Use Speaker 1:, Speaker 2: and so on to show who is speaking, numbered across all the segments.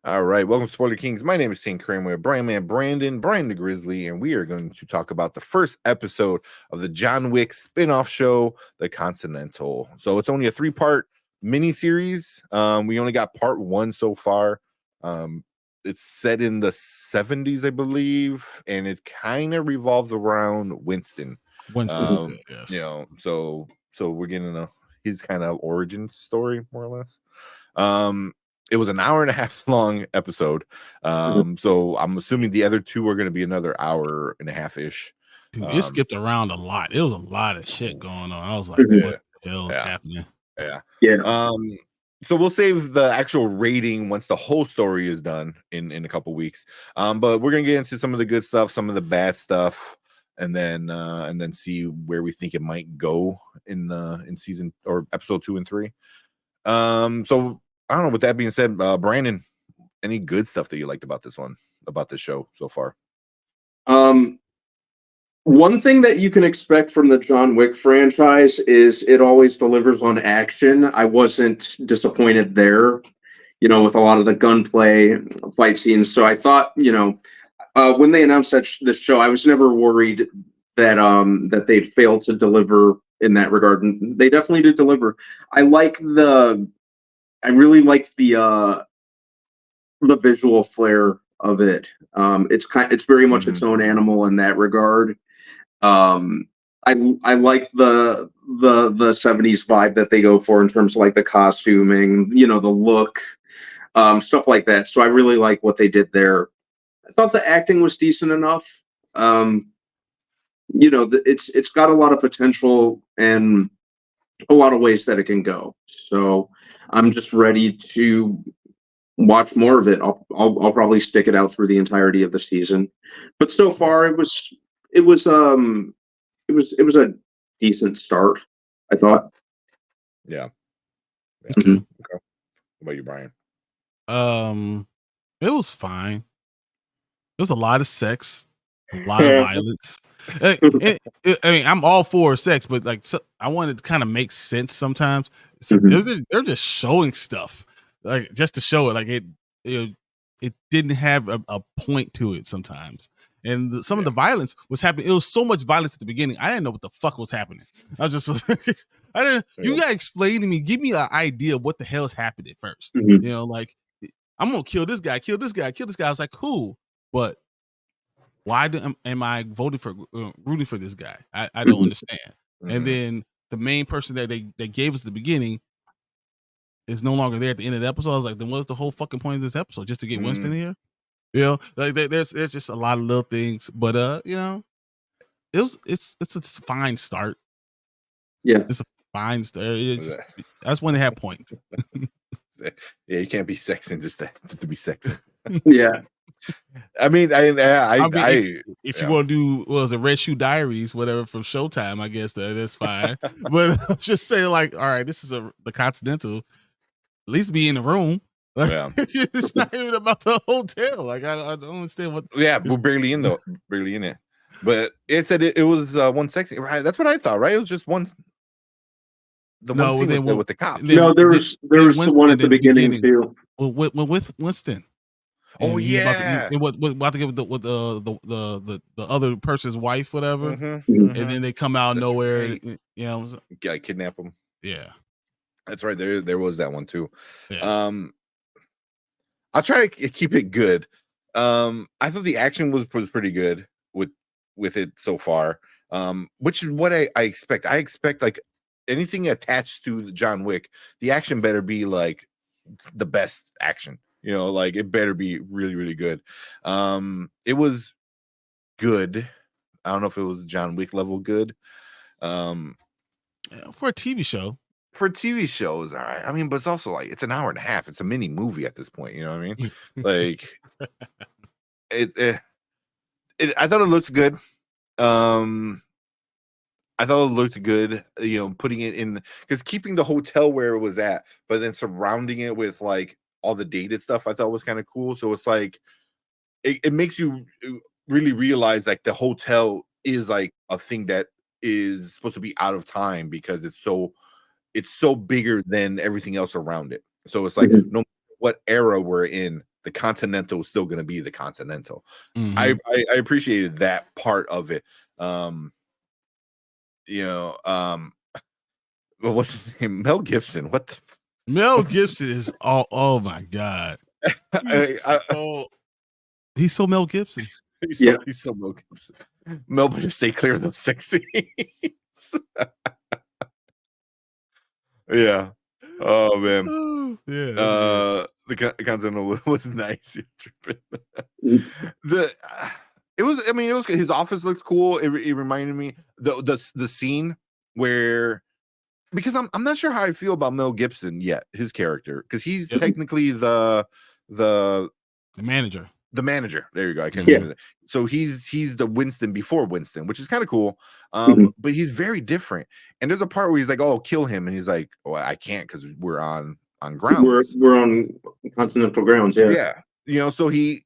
Speaker 1: All right, welcome to Spoiler Kings. My name is Tim Kramer, Brian the Grizzly, and we are going to talk about the first episode of the John Wick spin-off show, The Continental. So it's only a 3-part miniseries. We only got part 1 so far. It's set in the 70s, I believe, and it kind of revolves around Winston.
Speaker 2: Winston's good, yes.
Speaker 1: So we're getting his kind of origin story, more or less. It was an hour and a half long episode. So I'm assuming the other 2 are going to be another hour and a half ish.
Speaker 2: Dude, it skipped around a lot. It was a lot of shit going on. I was like, what the hell is happening?
Speaker 1: Yeah. So we'll save the actual rating once the whole story is done in a couple weeks. But we're gonna get into some of the good stuff, some of the bad stuff, and then see where we think it might go in season or episode 2 and 3. So I don't know. With that being said, Brandon, any good stuff that you liked about this show so far?
Speaker 3: One thing that you can expect from the John Wick franchise is it always delivers on action. I wasn't disappointed there, with a lot of the gunplay, fight scenes. So I thought, when they announced this show, I was never worried that they'd fail to deliver in that regard. And they definitely did deliver. I really liked the visual flair of it. It's very much its own animal in that regard. I like the 70s vibe that they go for in terms of like the costuming, the look, stuff like that. So I really like what they did there. I thought the acting was decent enough. It's got a lot of potential and a lot of ways that it can go. So I'm just ready to watch more of it. I'll probably stick it out through the entirety of the season. But so far it was a decent start, I thought.
Speaker 1: Yeah.
Speaker 2: Okay.
Speaker 1: What about you, Brian?
Speaker 2: It was fine. There's a lot of sex, a lot of violence. I mean, I'm all for sex, but I wanted to kind of make sense sometimes. So they're just showing stuff, like just to show it. Like it didn't have a point to it sometimes. And some of the violence was happening. It was so much violence at the beginning. I didn't know what the fuck was happening. I just, I didn't. You gotta explain to me. Give me an idea of what the hell is happening first. Like I'm gonna kill this guy, kill this guy, kill this guy. I was like, cool, but why am I voting for rooting for this guy? I don't understand. And then the main person that they gave us at the beginning is no longer there at the end of the episode. I was like, then what's the whole fucking point of this episode? Just to get Winston here? Like there's just a lot of little things, but it's a fine start.
Speaker 3: Yeah,
Speaker 2: it's a fine start. That's when they have point.
Speaker 1: Yeah, you can't be sexing just to be sexing.
Speaker 3: Yeah.
Speaker 1: I mean,
Speaker 2: if you want to do a Red Shoe Diaries, whatever from Showtime, I guess that's fine. But I'm just saying, like, all right, this is the Continental. At least be in the room. Like, it's not even about the hotel. Like, I don't understand what.
Speaker 1: Yeah, we're barely in it. But it said it was one sexy. Right, that's what I thought. Right, it was just one. The one scene with the cop.
Speaker 3: No, there was the one at the beginning too.
Speaker 2: With Winston.
Speaker 1: And
Speaker 2: about to get with the other person's wife, whatever, and then they come out of nowhere. Right.
Speaker 1: Gotta kidnap them.
Speaker 2: Yeah,
Speaker 1: that's right. There was that one too.
Speaker 2: Yeah.
Speaker 1: I'll try to keep it good. I thought the action was pretty good with it so far. Which is what I expect. I expect like anything attached to John Wick, the action better be like the best action. Like it better be really, really good. It was good. I don't know if it was John Wick level good.
Speaker 2: For a TV show.
Speaker 1: For TV shows, all right. I mean, but it's also like it's an hour and a half. It's a mini movie at this point. You know what I mean? Like I thought it looked good. I thought it looked good, putting it in because keeping the hotel where it was at, but then surrounding it with like all the dated stuff I thought was kind of cool. So it's like it makes you really realize like the hotel is like a thing that is supposed to be out of time because it's so bigger than everything else around it. So it's like no matter what era we're in, the Continental is still going to be the Continental.
Speaker 2: Mhm.
Speaker 1: I appreciated that part of it. What's his name? Mel Gibson. What the
Speaker 2: Mel Gibson is oh my god. He's so Mel Gibson.
Speaker 1: he's
Speaker 3: Yeah.
Speaker 1: so Mel Gibson. Mel better stay clear of those sex scenes. Yeah. Oh man.
Speaker 2: Oh, yeah. That's good.
Speaker 1: The Continental was nice.
Speaker 3: Mm.
Speaker 1: It was his office looked cool. It reminded me the scene where, because I'm not sure how I feel about Mel Gibson yet, his character, because he's
Speaker 2: Yep.
Speaker 1: technically the
Speaker 2: manager.
Speaker 1: The manager. There you go. I can't
Speaker 3: Yeah.
Speaker 1: think of it. So he's the Winston before Winston, which is kind of cool.
Speaker 3: Mhm.
Speaker 1: But he's very different. And there's a part where he's like, "Oh, kill him," and he's like, "Oh, I can't because we're on grounds.
Speaker 3: We're on Continental grounds. Yeah.
Speaker 1: Yeah, so he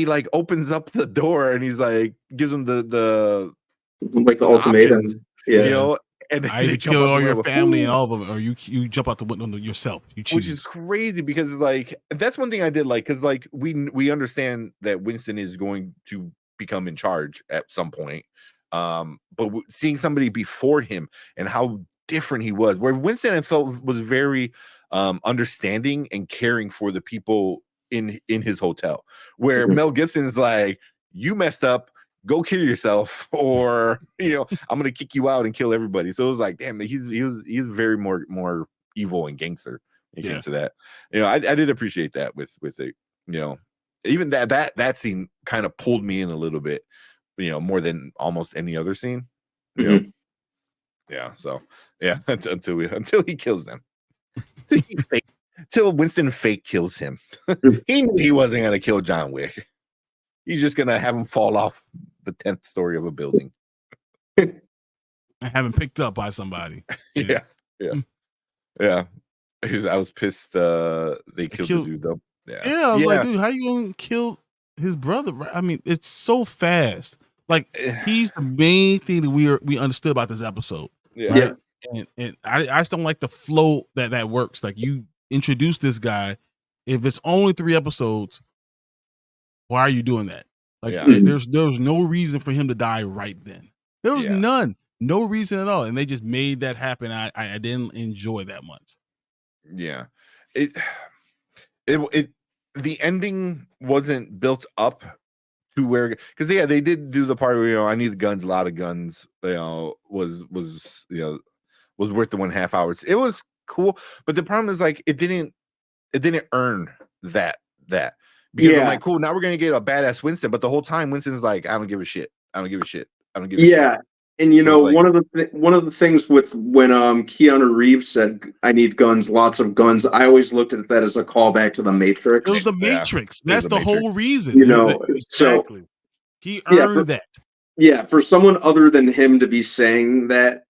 Speaker 1: like opens up the door and he's like gives him the
Speaker 3: Like the ultimatum.
Speaker 1: options,
Speaker 3: Yeah.
Speaker 1: and
Speaker 2: I either kill all your family and all of them, or you jump out the window yourself. You choose.
Speaker 1: Which is crazy because like that's one thing I did like, because like we understand that Winston is going to become in charge at some point, but seeing somebody before him and how different he was, where Winston I felt was very understanding and caring for the people in his hotel, where
Speaker 3: Mhm.
Speaker 1: Mel Gibson is like, you messed up, go kill yourself, or I'm gonna kick you out and kill everybody. So it was like, damn, he's very more evil and gangster when it came to that. I did appreciate that with it. Even that scene kind of pulled me in a little bit, more than almost any other scene.
Speaker 3: Mhm.
Speaker 1: Yeah. So yeah, until he kills them, till Winston fake kills him. He knew he wasn't gonna kill John Wick. He's just gonna have him fall off the 10th story of a building.
Speaker 2: And have him picked up by somebody.
Speaker 1: Yeah. I was pissed. They killed the dude though.
Speaker 2: Yeah, I was like, dude, how you gonna kill his brother? I mean, it's so fast. Like he's the main thing that we understood about this episode.
Speaker 1: Yeah.
Speaker 2: Right? And I just don't like the flow that works. Like you introduce this guy. If it's only 3 episodes, why are you doing that? Like there's no reason for him to die right then. There was none. No reason at all. And they just made that happen. I didn't enjoy that much.
Speaker 1: Yeah. It the ending wasn't built up to where, because they did do the part where I need the guns, a lot of guns, was worth the 1.5 hours. It was cool, but the problem is like it didn't earn that because I'm like, cool, now we're gonna get a badass Winston, but the whole time Winston's like, I don't give a shit.
Speaker 3: Yeah. And one of the things with when Keanu Reeves said, "I need guns, lots of guns," I always looked at that as a callback to the Matrix.
Speaker 2: It was the Matrix. That's the whole reason.
Speaker 3: Exactly.
Speaker 2: So he earned that.
Speaker 3: Yeah, for someone other than him to be saying that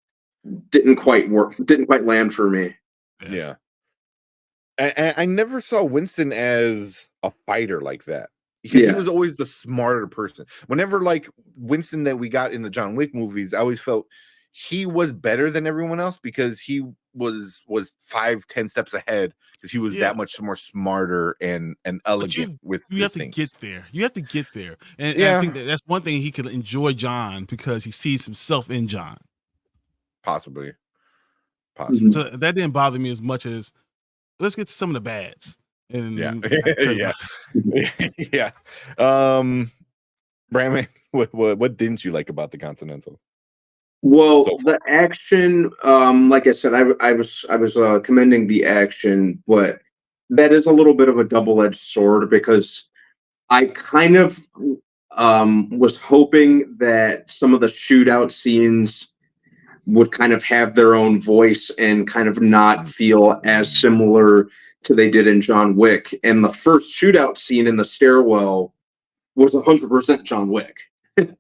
Speaker 3: didn't quite land for me.
Speaker 1: Yeah. I never saw Winston as a fighter like that. Because he was always the smarter person. Whenever like Winston that we got in the John Wick movies, I always felt he was better than everyone else because he was 5-10 steps ahead because he was that much more smarter and elegant with
Speaker 2: you have
Speaker 1: things.
Speaker 2: To get there. You have to get there. And I think that's one thing he could enjoy John because he sees himself in John.
Speaker 1: Possibly.
Speaker 2: So that didn't bother me as much as let's get to some of the bads. And
Speaker 1: Brandon, what didn't you like about the Continental?
Speaker 3: Well, the action, like I said, I was commending the action, but that is a little bit of a double-edged sword because I kind of was hoping that some of the shootout scenes would kind of have their own voice and kind of not feel as similar to they did in John Wick. And the first shootout scene in the stairwell was 100% John Wick. There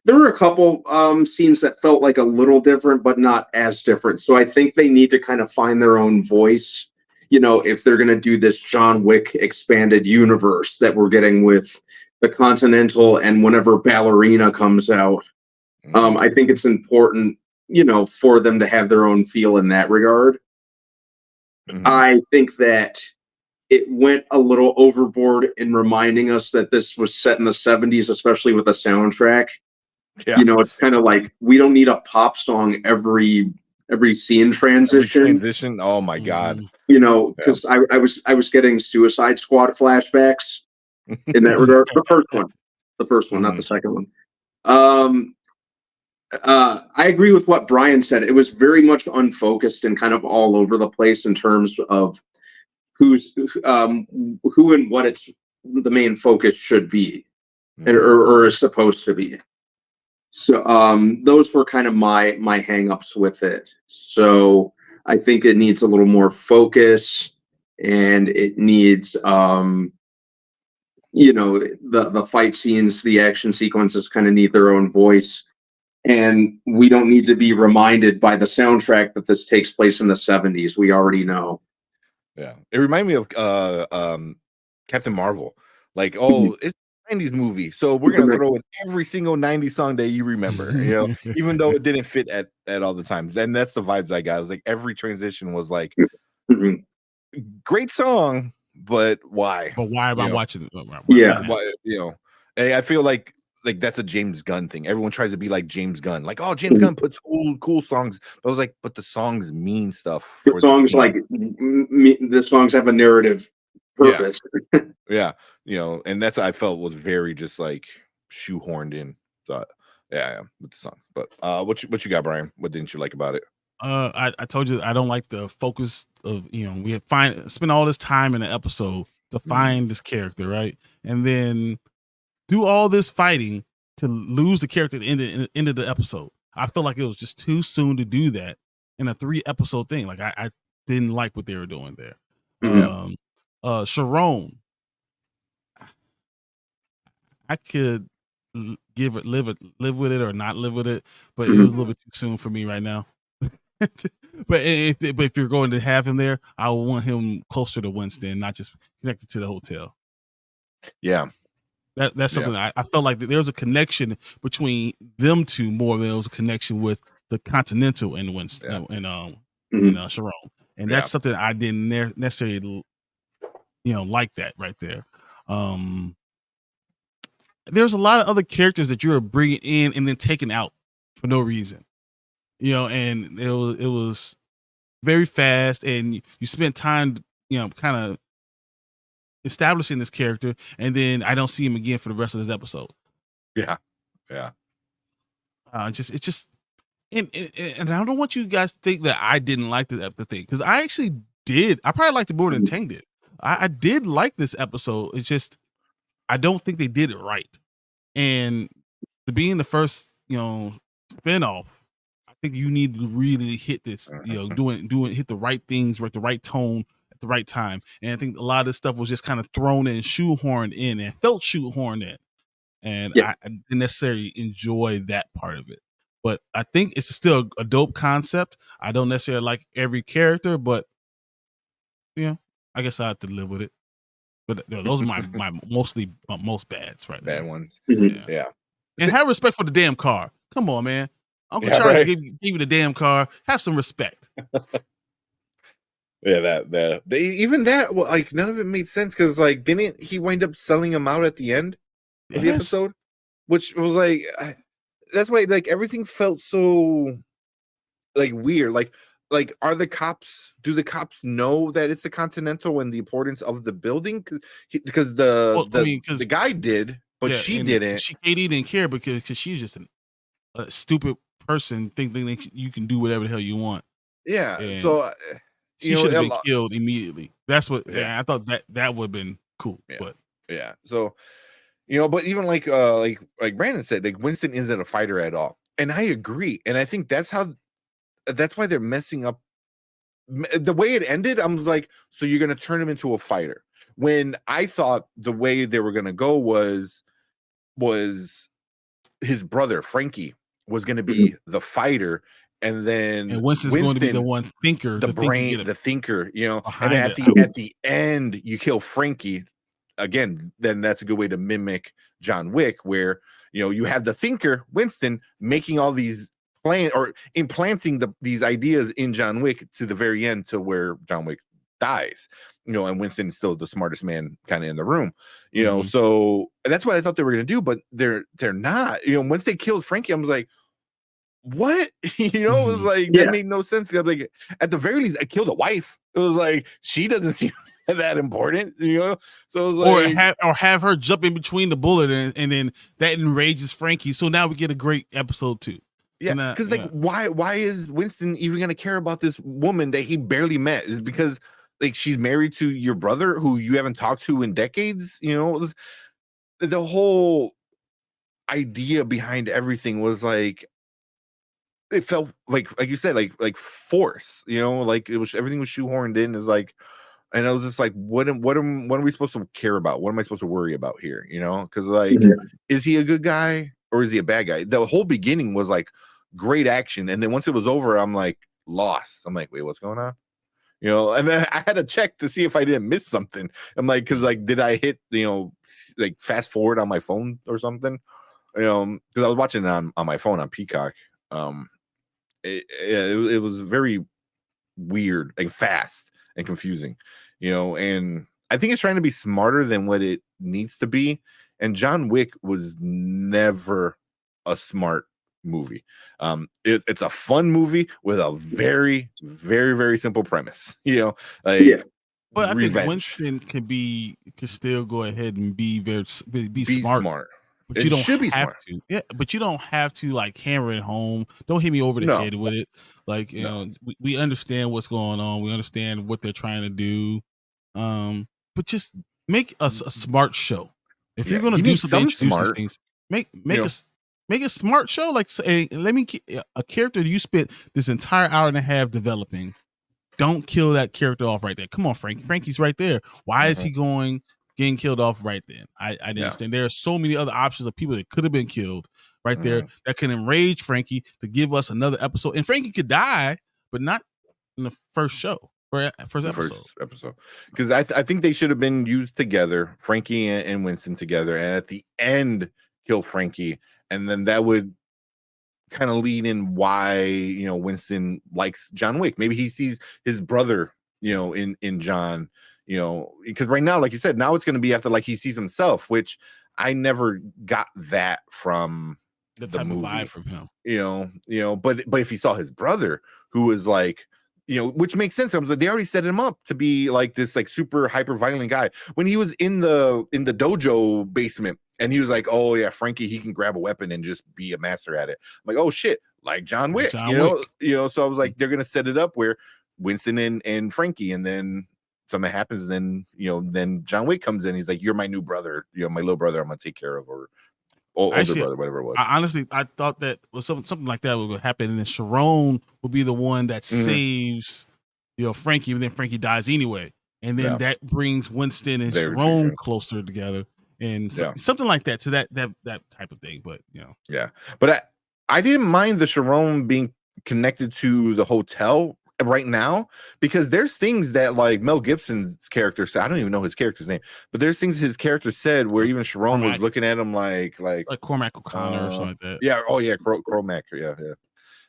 Speaker 3: were a couple scenes that felt like a little different, but not as different. So I think they need to kind of find their own voice, if they're going to do this John Wick expanded universe that we're getting with the Continental and whenever Ballerina comes out. I think it's important, for them to have their own feel in that regard. I think that it went a little overboard in reminding us that this was set in the 70s, especially with the soundtrack.
Speaker 1: Yeah.
Speaker 3: It's kind of like we don't need a pop song every scene transition.
Speaker 1: Oh my god.
Speaker 3: Because I was getting Suicide Squad flashbacks in that regard. The first one, not the second one. I agree with what Brian said. It was very much unfocused and kind of all over the place in terms of who and what the main focus should be, or is supposed to be. So those were kind of my hangups with it. So I think it needs a little more focus, and it needs the fight scenes, the action sequences kind of need their own voice. And we don't need to be reminded by the soundtrack that this takes place in the 70s. We already know.
Speaker 1: Yeah. It reminded me of Captain Marvel. Like, oh, it's a 90s movie, so we're gonna throw in every single 90s song that you remember, even though it didn't fit at all the times. And that's the vibes I got. It was like every transition was like great song, but why?
Speaker 2: But why am I watching it?
Speaker 1: Why, and I feel like that's a James Gunn thing. Everyone tries to be like James Gunn, like, oh, James Gunn puts old cool songs. But I was like, but the songs mean stuff.
Speaker 3: The songs have a narrative purpose.
Speaker 1: Yeah, and that's what I felt was very just like shoehorned in. So yeah, with the song. But what you got, Brian? What didn't you like about it?
Speaker 2: I told you I don't like the focus of we have spent all this time in an episode to find this character, right? And then do all this fighting to lose the character at the end of the episode. I feel like it was just too soon to do that in a 3-episode thing. Like I didn't like what they were doing there. Sharon, I could live with it or not live with it, but it was a little bit too soon for me right now. But if you're going to have him there, I want him closer to Winston, not just connected to the hotel.
Speaker 1: Yeah.
Speaker 2: That's something I felt like there was a connection between them two more than there was a connection with the Continental and Winston and Sharon. And that's something I didn't necessarily like that right there. There's a lot of other characters that you're bringing in and then taking out for no reason. And it was very fast, and you spent time kind of establishing this character, and then I don't see him again for the rest of this episode.
Speaker 1: Yeah.
Speaker 2: It's just and I don't want you guys to think that I didn't like the thing, because I actually did. I probably liked it more than Tang did. I did like this episode. It's just I don't think they did it right, and to being the first spinoff, I think you need to really hit this, hit the right things, right, the right tone at the right time. And I think a lot of this stuff was just kind of thrown in, shoehorned in, and felt shoehorned in. And I didn't necessarily enjoy that part of it. But I think it's still a dope concept. I don't necessarily like every character, but I guess I have to live with it. But those are my most bads right now.
Speaker 1: Bad ones.
Speaker 2: Yeah. And have respect for the damn car. Come on, man. Uncle Charlie gave you the damn car. Have some respect.
Speaker 1: Yeah, even that, well, like, none of it made sense, because like, didn't he wind up selling them out at the end of the episode? Which was like, that's why like everything felt so like weird. Like do the cops know that it's the Continental and the importance of the building? Because the guy did, but she didn't.
Speaker 2: Katie didn't care because she's just a stupid person thinking that you can do whatever the hell you want.
Speaker 1: Yeah.
Speaker 2: And
Speaker 1: so
Speaker 2: she should have been killed immediately. That's what I thought that would have been cool.
Speaker 1: Yeah.
Speaker 2: But
Speaker 1: yeah. So but even like Brandon said, like, Winston isn't a fighter at all. And I agree. And I think that's why they're messing up the way it ended. I was like, so you're gonna turn him into a fighter, when I thought the way they were gonna go was his brother Frankie was gonna be the fighter, and then
Speaker 2: Winston's going to be the one thinker,
Speaker 1: the brain, the thinker, and then at the end you kill Frankie again. Then that's a good way to mimic John Wick, where you have the thinker Winston making all these plans or implanting these ideas in John Wick to the very end, to where John Wick dies, and Winston's still the smartest man kind of in the room, so that's what I thought they were going to do, but they're not, once they killed Frankie, I was like, what? It was like, that made no sense. I'm like, at the very least, I killed a wife. It was like, she doesn't seem that important, so it was like,
Speaker 2: or have her jump in between the bullet and then that enrages Frankie. So now we get a great episode 2.
Speaker 1: Yeah, because why is Winston even gonna care about this woman that he barely met? Is because like she's married to your brother who you haven't talked to in decades? The whole idea behind everything was like, it felt like you said, like force, like it was, everything was shoehorned in. Is like, and I was just like, what are we supposed to care about? What am I supposed to worry about here? Because like, is he a good guy or is he a bad guy? The whole beginning was like great action, and then once it was over, I'm like lost. I'm like, wait, what's going on? And then I had to check to see if I didn't miss something. I'm like, because like, did I hit like fast forward on my phone or something? Because I was watching it on my phone on Peacock. It was very weird and fast and confusing, and I think it's trying to be smarter than what it needs to be. And John Wick was never a smart movie. It's a fun movie with a very, very, very simple premise,
Speaker 2: But I
Speaker 1: revenge.
Speaker 2: think Winston can still go ahead and be smart. But you don't have smart. To. Yeah, but you don't have to like hammer it home. Don't hit me over the head with it. Like, we understand what's going on. We understand what they're trying to do. But just make a smart show. If you're going to do something, introduce these things, make a smart show. Like, say, let me a character that you spent this entire hour and a half developing. Don't kill that character off right there. Come on, Frankie. Frankie's right there. Why is he getting killed off right then? I didn't understand. There are so many other options of people that could have been killed right there that can enrage Frankie to give us another episode. And Frankie could die, but not in the first show or first episode.
Speaker 1: Because I think they should have been used together, Frankie and Winston together, and at the end kill Frankie, and then that would kind of lead in why Winston likes John Wick. Maybe he sees his brother in John. Because right now, like you said, now it's going to be after like he sees himself, which I never got that from the movie.
Speaker 2: Of vibe from him.
Speaker 1: But if he saw his brother, who was like, which makes sense. I was like, they already set him up to be like this like super hyper violent guy. When he was in the dojo basement, and he was like, oh yeah, Frankie, he can grab a weapon and just be a master at it. I'm like, oh shit, like John Wick, So I was like, they're gonna set it up where Winston and Frankie, and then something happens, and then John Wick comes in. He's like, you're my new brother, my little brother. I'm gonna take care of, or older brother, whatever it was.
Speaker 2: I thought that was something like that would happen, and then Sharon will be the one that saves, Frankie, and then Frankie dies anyway, and then that brings Winston and Sharon closer together, and something like that. So that type of thing, but
Speaker 1: but I didn't mind the Sharon being connected to the hotel right now, because there's things that like Mel Gibson's character said. I don't even know his character's name, but there's things his character said where even Sharon was looking at him like
Speaker 2: Cormac O'Connor or something like that.
Speaker 1: Yeah. Oh yeah. Cormac. Yeah.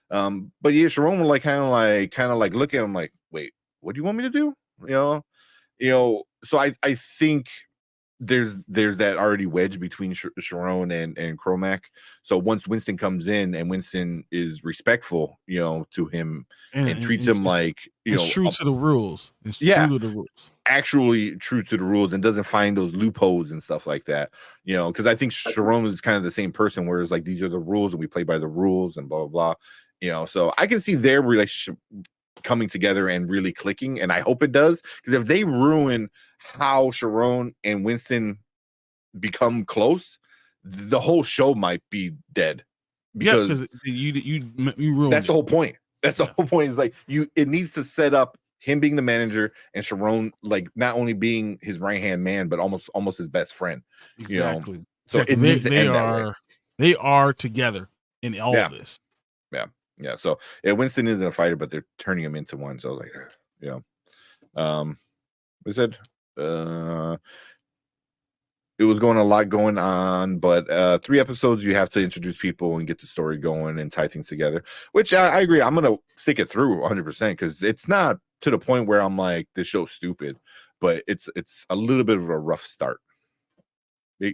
Speaker 1: But yeah, Sharon would like kind of like look at him like, wait, what do you want me to do? So I think there's that already wedge between Sharon and Cormac. So once Winston comes in and Winston is respectful, to him and treats him like,
Speaker 2: it's true to the rules. It's true to the rules.
Speaker 1: Actually true to the rules, and doesn't find those loopholes and stuff like that. Because I think Sharon is kind of the same person, whereas like these are the rules and we play by the rules and blah blah blah. So I can see their relationship coming together and really clicking, and I hope it does, because if they ruin how Sharon and Winston become close, the whole show might be dead. Because
Speaker 2: you ruined
Speaker 1: that's the whole point. That's the whole point. Is like it needs to set up him being the manager and Sharon like not only being his right hand man, but almost his best friend.
Speaker 2: Exactly.
Speaker 1: So it needs to end that way.
Speaker 2: They are together in all of this.
Speaker 1: Yeah. So Winston isn't a fighter, but they're turning him into one. So I was like, we said it was a lot going on, but 3 episodes, you have to introduce people and get the story going and tie things together, which I agree. I'm going to stick it through 100% because it's not to the point where I'm like, this show's stupid, but it's a little bit of a rough start.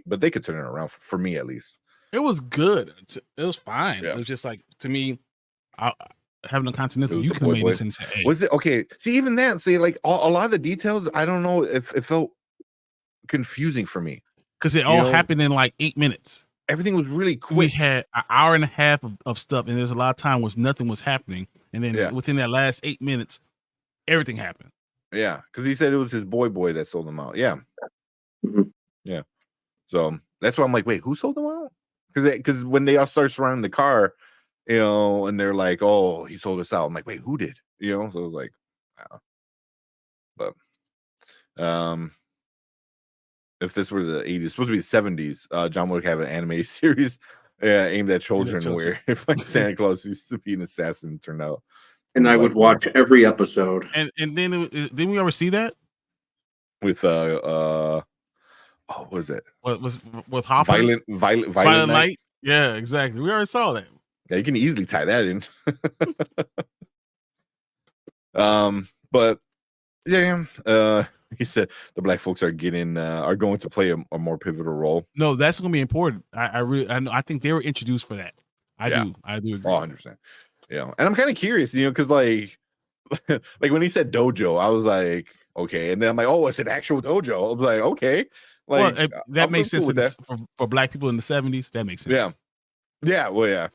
Speaker 1: But they could turn it around for me at least.
Speaker 2: It was good. It was fine.
Speaker 1: Yeah.
Speaker 2: It was just like, to me, having a Continental,
Speaker 1: was
Speaker 2: you
Speaker 1: the
Speaker 2: could have
Speaker 1: boy
Speaker 2: made this into A.
Speaker 1: Was it okay? See, even that, like a lot of the details, I don't know if it felt confusing for me.
Speaker 2: Because it all happened in like 8 minutes.
Speaker 1: Everything was really quick.
Speaker 2: We had an hour and a half of stuff, and there's a lot of time where nothing was happening. And then within that last 8 minutes, everything happened.
Speaker 1: Yeah, because he said it was his boy that sold him out. Yeah. Yeah. So that's why I'm like, wait, who sold him out? Because when they all start surrounding the car, and they're like, oh, he sold us out. I'm like, wait, who did? So it was like, but if this were the 80s, supposed to be the 70s, John Wick have an animated series aimed at children where if like Santa Claus used to be an assassin, turned out.
Speaker 3: And I would watch every episode.
Speaker 2: And then didn't we ever see that?
Speaker 1: With what was it?
Speaker 2: What was with Hopper?
Speaker 1: Violent
Speaker 2: Night? Yeah, exactly. We already saw that.
Speaker 1: Yeah, you can easily tie that in. But yeah, he said the black folks are going to play a more pivotal role.
Speaker 2: No, that's going to be important. I think they were introduced for that. I do agree.
Speaker 1: 100%. And I'm kind of curious, because like when he said dojo, I was like, okay, and then I'm like, oh, it's an actual dojo. I was like, okay, like
Speaker 2: that makes sense for black people in the 70s. That makes sense.
Speaker 1: Yeah, well, yeah.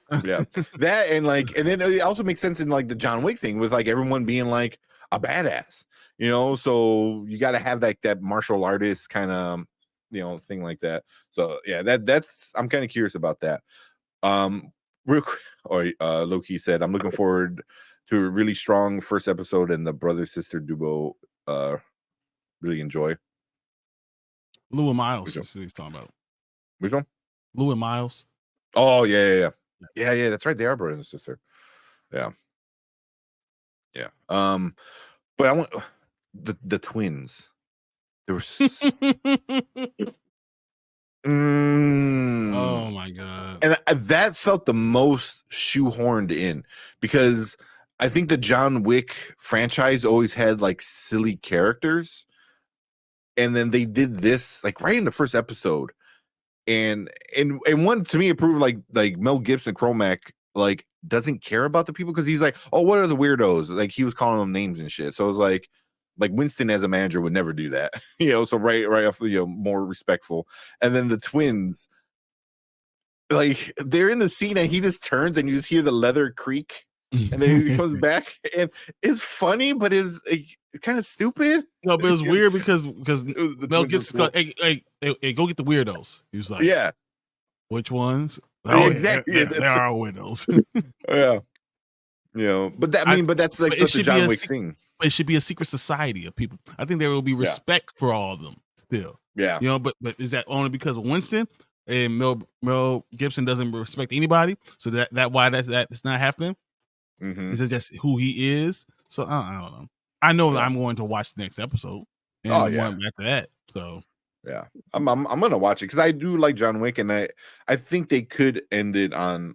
Speaker 1: That and then it also makes sense in like the John Wick thing with like everyone being like a badass, so you got to have that martial artist kind of thing like that. So yeah, that's I'm kind of curious about that. Real quick, Loki said, I'm looking forward to a really strong first episode and the brother sister duo. Really enjoy.
Speaker 2: Lou and Miles is who he's talking about.
Speaker 1: Which one?
Speaker 2: Lou and Miles.
Speaker 1: Oh yeah. That's right. They are brother and sister. Yeah. But I want the twins. There were.
Speaker 2: Oh my god!
Speaker 1: And that felt the most shoehorned in because I think the John Wick franchise always had like silly characters, and then they did this like right in the first episode. And one to me it proved like Mel Gibson Chromac like doesn't care about the people because he's like, oh, what are the weirdos? Like he was calling them names and shit. So it was like Winston as a manager would never do that, so right off more respectful. And then the twins, like they're in the scene and he just turns and you just hear the leather creak and then he comes back and it's funny, but it's kind of stupid.
Speaker 2: No, but it was weird because Mel Gibson, hey, go get the weirdos. He was like,
Speaker 1: yeah,
Speaker 2: which ones?
Speaker 1: Oh, exactly.
Speaker 2: There are weirdos.
Speaker 1: Yeah, but that's like such a John Wick thing.
Speaker 2: It should be a secret society of people. I think there will be respect for all of them still.
Speaker 1: Yeah,
Speaker 2: but is that only because of Winston and Mel Gibson doesn't respect anybody? So that why that's not happening?
Speaker 1: Mm-hmm.
Speaker 2: Is it just who he is? So I don't know. I know that I'm going to watch the next episode and one after that. So
Speaker 1: yeah, I'm gonna watch it because I do like John Wick, and I think they could end it on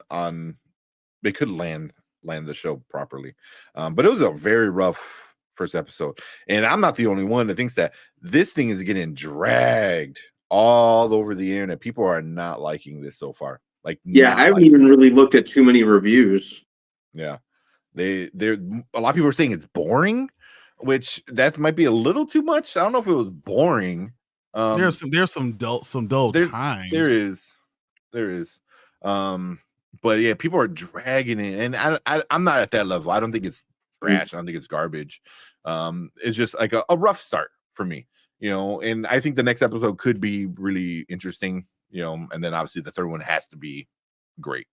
Speaker 1: they could land the show properly. But it was a very rough first episode, and I'm not the only one that thinks that this thing is getting dragged all over the internet. People are not liking this so far. Like,
Speaker 3: yeah, I haven't even really looked at too many reviews.
Speaker 1: Yeah, they're a lot of people are saying it's boring, which that might be a little too much. I don't know if it was boring.
Speaker 2: There's some dull times.
Speaker 1: There is. But yeah, people are dragging it, and I'm not at that level. I don't think it's trash. I don't think it's garbage. It's just like a rough start for me, and I think the next episode could be really interesting, and then obviously the third one has to be great.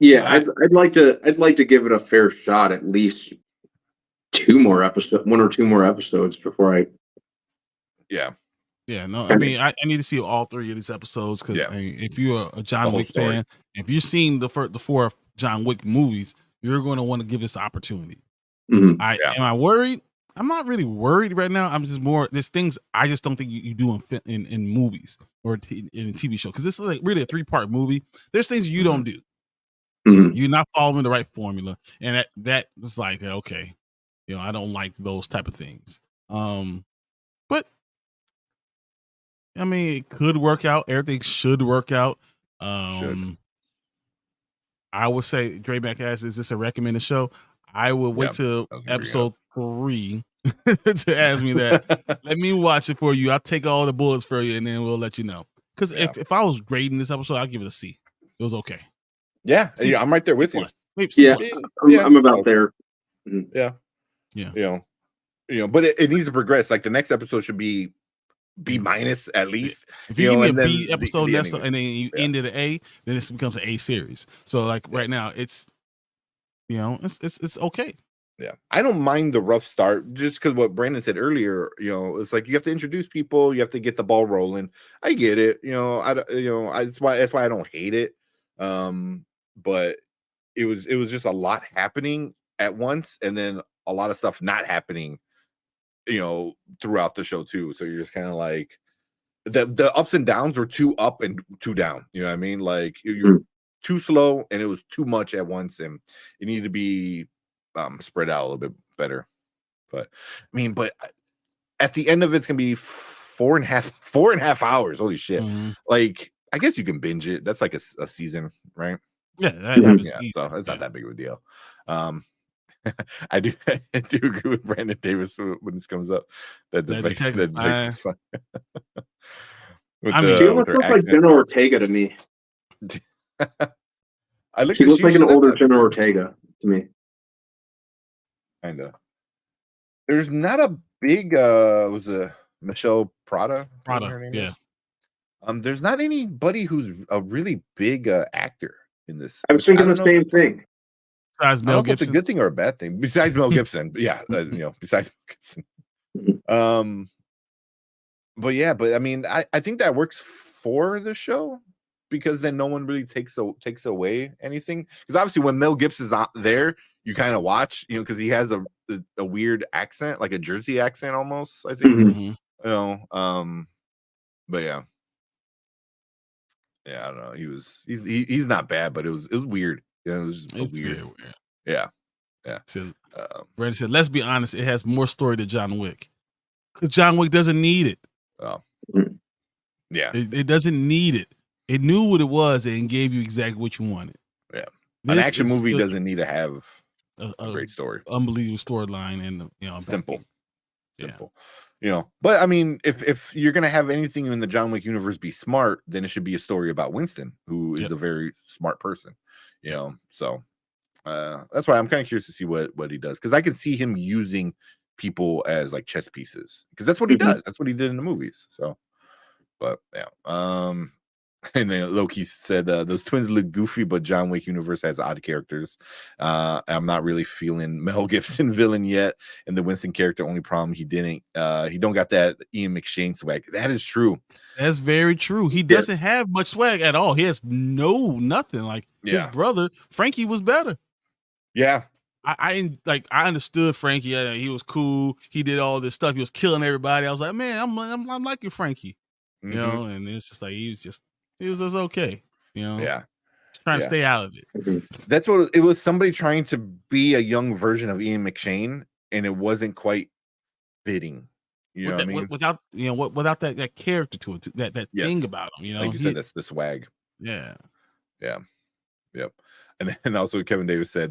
Speaker 3: Yeah, I'd like to give it a fair shot, at least one or two more episodes before I.
Speaker 2: Yeah, no, I mean, I need to see all three of these episodes because if you're a John Wick fan, if you've seen the four John Wick movies, you're going to want to give this opportunity.
Speaker 3: Mm-hmm.
Speaker 2: Am I worried? I'm not really worried right now. I'm just there's things I just don't think you do in movies or in a TV show because this is like really a 3-part movie. There's things you don't do. Mm-hmm. You're not following the right formula, and that was like okay. I don't like those type of things. But I mean, it could work out. Everything should work out.
Speaker 1: Should.
Speaker 2: I would say Dre Mac asks, "Is this a recommended show?" I will wait till episode 3 to ask me that. Let me watch it for you. I'll take all the bullets for you, and then we'll let you know. Because if I was grading this episode, I'll give it a C. It was okay.
Speaker 1: Yeah, I'm right there with you.
Speaker 2: Maybe C+.
Speaker 3: I'm about there.
Speaker 1: Yeah. But it needs to progress. Like the next episode should be B- at least.
Speaker 2: If you give me a B episode and then you end at an A, then this becomes an A series. So like right now, it's it's okay.
Speaker 1: Yeah, I don't mind the rough start just because what Brandon said earlier. It's like you have to introduce people, you have to get the ball rolling. I get it. That's why I don't hate it. But it was just a lot happening at once, and then a lot of stuff not happening. Throughout the show too. So you're just kind of like the ups and downs were too up and too down. You know what I mean? Like you're too slow, and it was too much at once, and it needed to be spread out a little bit better. But I mean, at the end of it's gonna be 4.5 hours. Holy shit! Like I guess you can binge it. That's like a season, right?
Speaker 2: Yeah, that
Speaker 1: so it's not that big of a deal. I do agree with Brandon Davis when this comes up. That detective is fun.
Speaker 3: She almost looks like Jenna Ortega to me. She looks like an older Jenna Ortega to me.
Speaker 1: Kinda. There's not a big was a Michelle Prada.
Speaker 2: Yeah.
Speaker 1: There's not anybody who's a really big actor in this.
Speaker 3: I was thinking the same thing.
Speaker 2: Besides Mel Gibson,
Speaker 1: it's a good thing or a bad thing. Besides Mel Gibson, yeah, besides Mel Gibson. But I mean, I think that works for the show because then no one really takes away anything. Because obviously, when Mel Gibson's out there, you kind of watch, because he has a weird accent, like a Jersey accent almost. I think, but yeah, I don't know. He's not bad, but it was weird. It was weird. Yeah.
Speaker 2: So, Brandon said, "Let's be honest. It has more story than John Wick, because John Wick doesn't need it.
Speaker 1: Oh, yeah.
Speaker 2: It doesn't need it. It knew what it was and gave you exactly what you wanted.
Speaker 1: Yeah, an action movie doesn't need to have a great story,
Speaker 2: unbelievable storyline, and
Speaker 1: simple. But I mean, if you're gonna have anything in the John Wick universe be smart, then it should be a story about Winston, who is a very smart person. So that's why I'm kind of curious to see what he does, because I can see him using people as like chess pieces, because that's what he does. That's what he did in the movies. So, but yeah. And then Loki said those twins look goofy, but John Wick universe has odd characters. I'm not really feeling Mel Gibson villain yet, and the Winston character. Only problem he don't got that Ian McShane swag. That is true.
Speaker 2: That's very true. He doesn't have much swag at all. He has nothing. Like his brother Frankie was better.
Speaker 1: Yeah.
Speaker 2: I understood Frankie. He was cool. He did all this stuff. He was killing everybody. I was like, man, I'm liking Frankie. And it's just like he was just okay. Trying to stay out of it.
Speaker 1: That's what it was. Somebody trying to be a young version of Ian McShane, and it wasn't quite fitting. You know what I mean?
Speaker 2: Without that character to it, that thing about him.
Speaker 1: Like you said, that's the swag.
Speaker 2: Yeah.
Speaker 1: Yep. And then also Kevin Davis said,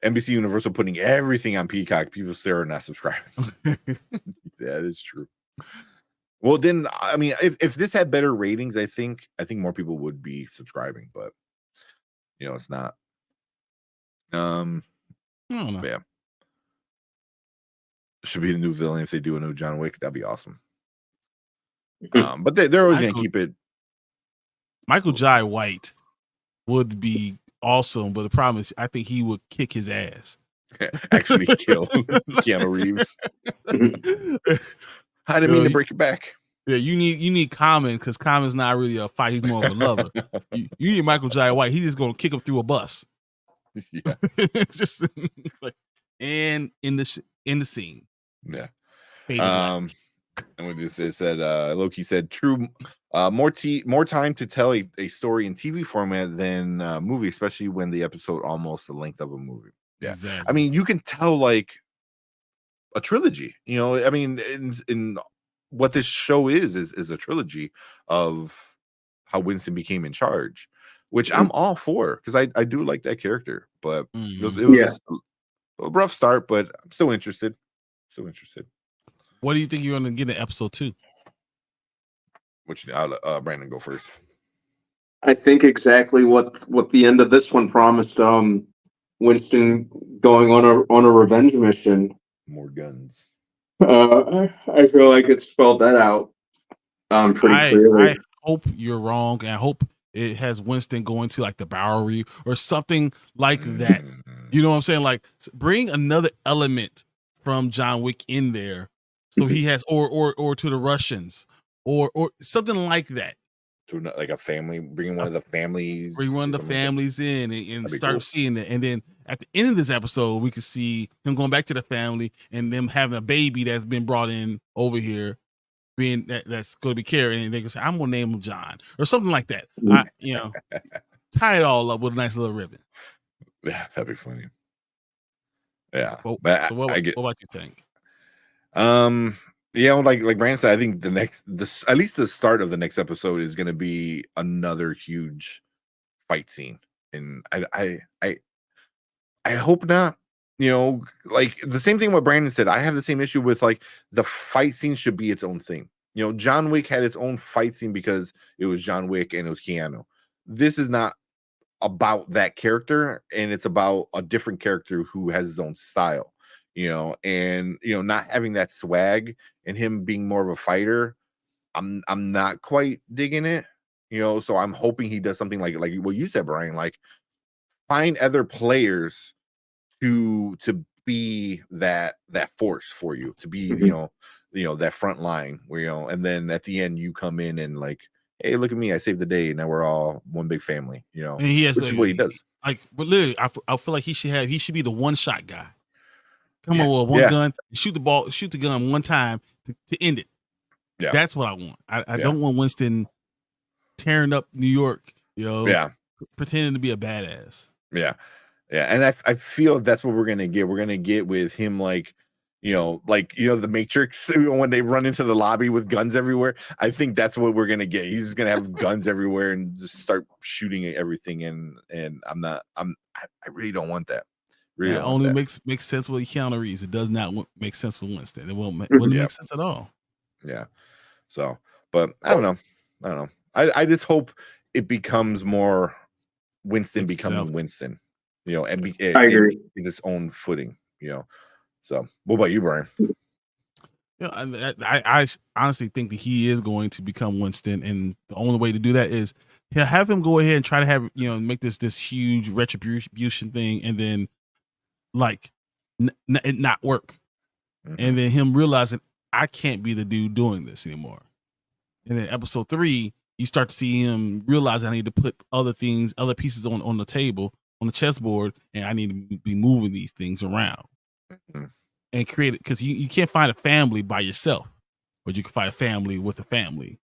Speaker 1: NBC Universal putting everything on Peacock. People still are not subscribing. That is true. Well, then, I mean, if this had better ratings, I think more people would be subscribing, but it's not.
Speaker 2: I don't know.
Speaker 1: Yeah. Should be the new villain if they do a new John Wick. That'd be awesome. But they're always gonna keep it.
Speaker 2: Michael Jai White would be awesome, but the problem is, I think he would kick his ass.
Speaker 1: Actually, kill Keanu Reeves. I didn't mean to break your back.
Speaker 2: Yeah, you need Common, because Common's not really a fight. He's more of a lover. you need Michael Jai White. He's just gonna kick him through a bus.
Speaker 1: Yeah,
Speaker 2: just like and in the scene.
Speaker 1: Yeah. And what it said, Loki said, true. More time to tell a story in TV format than movie, especially when the episode almost the length of a movie. Yeah,
Speaker 2: exactly.
Speaker 1: I mean, you can tell like a trilogy. You know, I mean, in what this show is a trilogy of how Winston became in charge, which I'm all for because I do like that character. But it was a rough start, but I'm still interested. Still interested.
Speaker 2: What do you think you're going to get in episode 2?
Speaker 1: Which I'll Brandon go first.
Speaker 3: I think exactly what the end of this one promised. Winston going on a revenge mission.
Speaker 1: More guns.
Speaker 3: I feel like it spelled that out pretty clearly.
Speaker 2: I hope you're wrong, and I hope it has Winston going to like the Bowery or something like that. You know what I'm saying? Like bring another element from John Wick in there, so he has or to the Russians or something like that.
Speaker 1: To like a family, bringing one of the families,
Speaker 2: bring one of the families in and start seeing it, and then at the end of this episode, we could see him going back to the family and them having a baby that's been brought in over here. Being that's going to be carried, and they can say, "I'm going to name him John" or something like that. Tie it all up with a nice little ribbon.
Speaker 1: Yeah, that'd be funny. Yeah,
Speaker 2: well,
Speaker 1: but
Speaker 2: so what about you think?
Speaker 1: Yeah, like Brandon said, I think at least the start of the next episode is going to be another huge fight scene, and I hope not. You know, like the same thing what Brandon said. I have the same issue with like the fight scene should be its own thing. You know, John Wick had its own fight scene because it was John Wick and it was Keanu. This is not about that character, and it's about a different character who has his own style. You know, and not having that swag and him being more of a fighter, I'm not quite digging it. You know, so I'm hoping he does something like what you said, Brian. Like find other players to be that force for you, to be that front line where and then at the end you come in and like, hey, look at me, I saved the day, now we're all one big family,
Speaker 2: and he has
Speaker 1: which is what he does.
Speaker 2: Like, but literally, I feel like he should be the one shot guy. Come on with one gun, shoot the gun one time to end it. Yeah, that's what I want. I don't want Winston tearing up New York, pretending to be a badass.
Speaker 1: Yeah, and I feel that's what we're gonna get. We're gonna get with him like the Matrix when they run into the lobby with guns everywhere. I think that's what we're gonna get. He's just gonna have guns everywhere and just start shooting at everything. And I really don't want that. Really
Speaker 2: only makes sense with Keanu Reeves. It does not make sense with Winston. It wouldn't make sense at all.
Speaker 1: Yeah. So, but I don't know. I just hope it becomes more Winston becoming Winston. And
Speaker 3: I agree.
Speaker 1: Its own footing. So, what about you, Brian?
Speaker 2: I honestly think that he is going to become Winston, and the only way to do that is have him go ahead and try to have make this huge retribution thing, and then like it not work, and then him realizing I can't be the dude doing this anymore. And then episode 3, you start to see him realize I need to put other pieces on the table, on the chessboard, and I need to be moving these things around. And create it, because you can't find a family by yourself, but you can find a family with a family.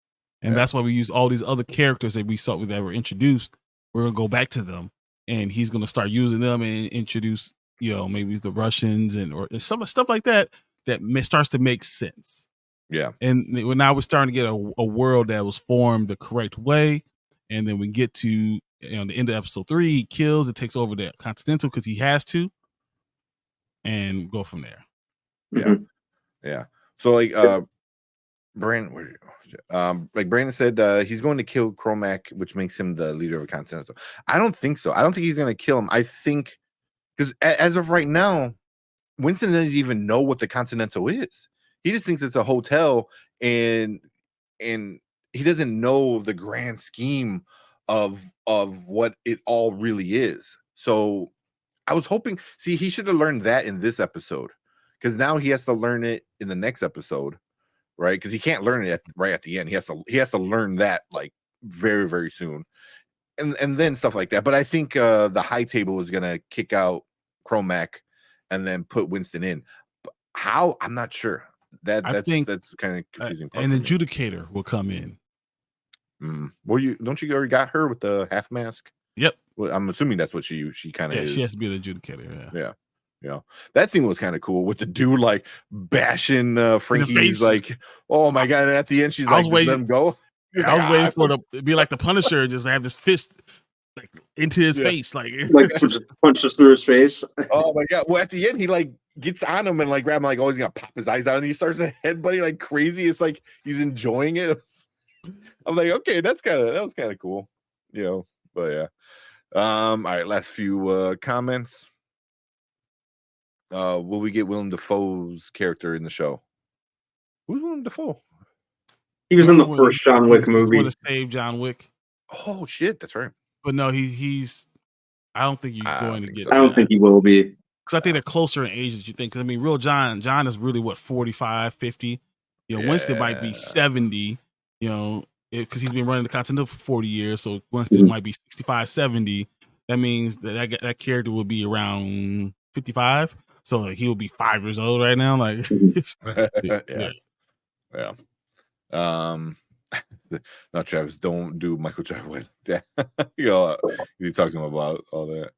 Speaker 2: And that's why we use all these other characters that we saw that were introduced. We're gonna go back to them, and he's gonna start using them and introduce maybe the Russians or some stuff like that starts to make sense.
Speaker 1: Yeah.
Speaker 2: And now we're starting to get a world that was formed the correct way. And then we get to the end of episode 3, he kills and takes over the Continental because he has to, and go from there.
Speaker 1: Yeah. So like Brandon, like Brandon said, he's going to kill Cromac, which makes him the leader of Continental. I don't think so. I don't think he's going to kill him. I think because as of right now, Winston doesn't even know what the Continental is. He just thinks it's a hotel, and he doesn't know the grand scheme of what it all really is. So I was hoping, he should have learned that in this episode, because now he has to learn it in the next episode, right? Because he can't learn it right at the end. He has to learn that like very, very soon, and then stuff like that. But I think the high table is gonna kick out Cromac and then put Winston in. But how? I'm not sure. That's kind of confusing.
Speaker 2: An adjudicator will come in.
Speaker 1: Well, don't you already got her with the half mask?
Speaker 2: Yep.
Speaker 1: Well, I'm assuming that's what she kind of is.
Speaker 2: She has to be an adjudicator.
Speaker 1: Yeah. You know, that scene was kind of cool with the dude like bashing Frankie's
Speaker 2: face.
Speaker 1: like, oh my god! And at the end, she's
Speaker 2: I
Speaker 1: like,
Speaker 2: was
Speaker 1: just
Speaker 2: waiting-
Speaker 1: let him go. He's
Speaker 2: I was
Speaker 1: like,
Speaker 2: waiting for it to be like the Punisher, just have this fist like into his face, like
Speaker 3: just punches through his face.
Speaker 1: Oh my god! Well, at the end, he like gets on him and like grab him, like, oh, he's gonna pop his eyes out, and he starts to headbutting like crazy. It's like he's enjoying it. I'm like, okay, that was kind of cool, you know. But yeah. All right, last few comments. Will we get Willem Dafoe's character in the show? Who's Willem Dafoe?
Speaker 3: He was in the first John Wick movie.
Speaker 2: To save John Wick.
Speaker 1: Oh shit, that's right.
Speaker 2: But no, he's. I don't think you're going to get.
Speaker 3: So. I don't think he will be,
Speaker 2: because I think they're closer in age than you think. Because I mean, real John is really what 45, 50. You know, Winston might be 70. You know, because he's been running the Continental for 40 years, so Winston might be 65, 70. That means that character will be around 55. So like, he will be 5 years old right now. Like,
Speaker 1: yeah. Not Travis. Don't do Michael Jarwin. Yeah, you know, you talk to him about all that.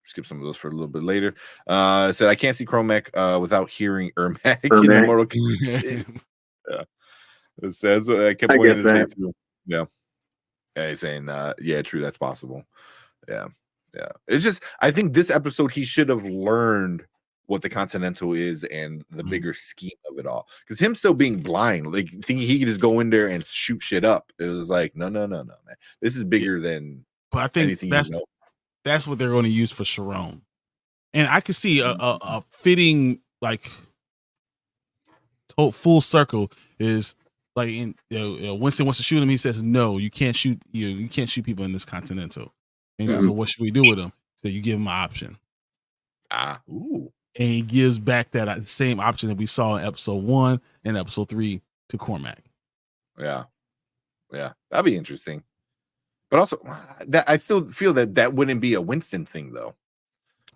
Speaker 1: Skip some of those for a little bit later. It said I can't see Chromac without hearing Ermac in the Mortal Kombat. Yeah, it says I kept waiting to say too. Yeah, he's saying yeah, true, that's possible. Yeah. It's just I think this episode he should have learned what the Continental is and the bigger scheme of it all. Because him still being blind, like thinking he could just go in there and shoot shit up. It was like, no, man. This is bigger than
Speaker 2: but I think
Speaker 1: anything
Speaker 2: that's what they're going to use for Sharon. And I could see a fitting like full circle is like in Winston wants to shoot him. He says, no, you can't shoot you can't shoot people in this Continental. And he says, so what should we do with him? So you give him an option.
Speaker 1: Ooh.
Speaker 2: And he gives back that same option that we saw in episode 1 and episode 3 to Cormac.
Speaker 1: Yeah, that'd be interesting. But also, that I still feel that wouldn't be a Winston thing, though.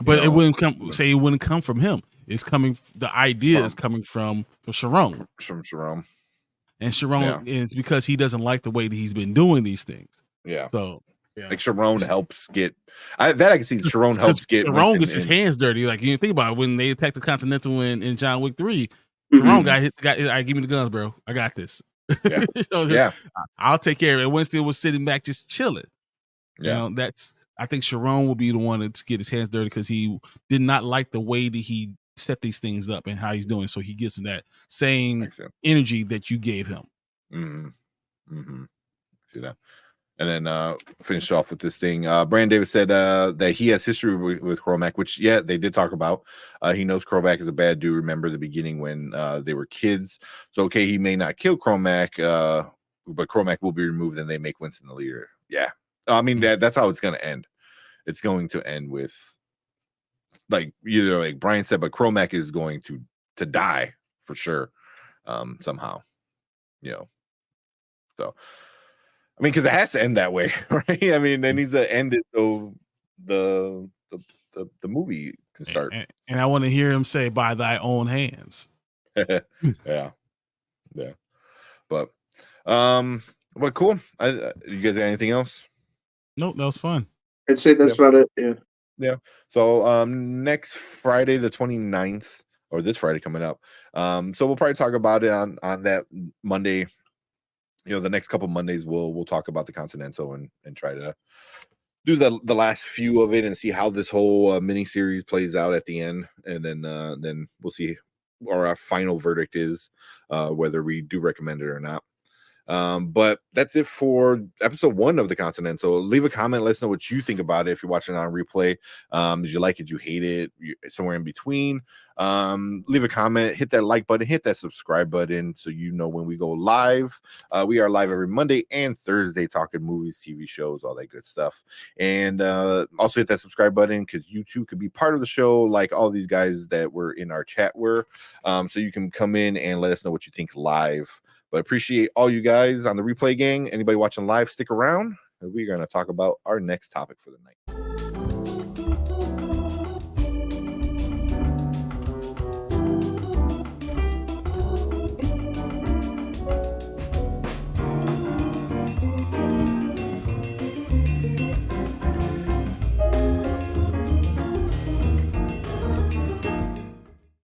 Speaker 2: But it wouldn't come. Say it wouldn't come from him. It's coming. The idea is coming from Sharon.
Speaker 1: From Sharon.
Speaker 2: And Sharon is because he doesn't like the way that he's been doing these things.
Speaker 1: Yeah.
Speaker 2: So.
Speaker 1: Yeah. Like Sharon helps get I can see Sharon helps get
Speaker 2: Sharon gets his hands dirty. Like you think about it, when they attacked the Continental in John Wick 3, Sharon got I give me the guns, bro. I got this.
Speaker 1: Yeah.
Speaker 2: I'll take care of it. Winston was sitting back just chilling.
Speaker 1: Yeah.
Speaker 2: You know, I think Sharon will be the one to get his hands dirty because he did not like the way that he set these things up and how he's doing. So he gives him that same energy that you gave him.
Speaker 1: See that. And then finish off with this thing. Brandon Davis said that he has history with Chromac, which, they did talk about. He knows Chromac is a bad dude. Remember the beginning when they were kids. So, okay, he may not kill Chromac, but Chromac will be removed and they make Winston the leader. Yeah. I mean, that's how it's going to end. It's going to end with, like, either like Brian said, but Chromac is going to die for sure somehow. You know. So. I mean, because it has to end that way, right? I mean, it needs to end it so the movie can start.
Speaker 2: And I want to hear him say, "By thy own hands."
Speaker 1: Yeah. But cool. You guys got anything else?
Speaker 2: Nope, that was fun.
Speaker 3: I'd say that's about it.
Speaker 1: Yeah. So next Friday, the 29th, or this Friday coming up. So we'll probably talk about it on that Monday. You know, the next couple Mondays we'll talk about the Continental and try to do the last few of it and see how this whole mini series plays out at the end, and then we'll see what our final verdict is, whether we do recommend it or not. But that's it for episode 1 of the Continental. Leave a comment, let us know what you think about it if you're watching on replay. Did you like it? Did you hate it? Somewhere in between. Leave a comment, hit that like button, hit that subscribe button so you know when we go live. We are live every Monday and Thursday talking movies, TV shows, all that good stuff. And also hit that subscribe button because you too could be part of the show like all these guys that were in our chat were. So you can come in and let us know what you think live. But appreciate all you guys on the replay gang. Anybody watching live, stick around. We're going to talk about our next topic for the night.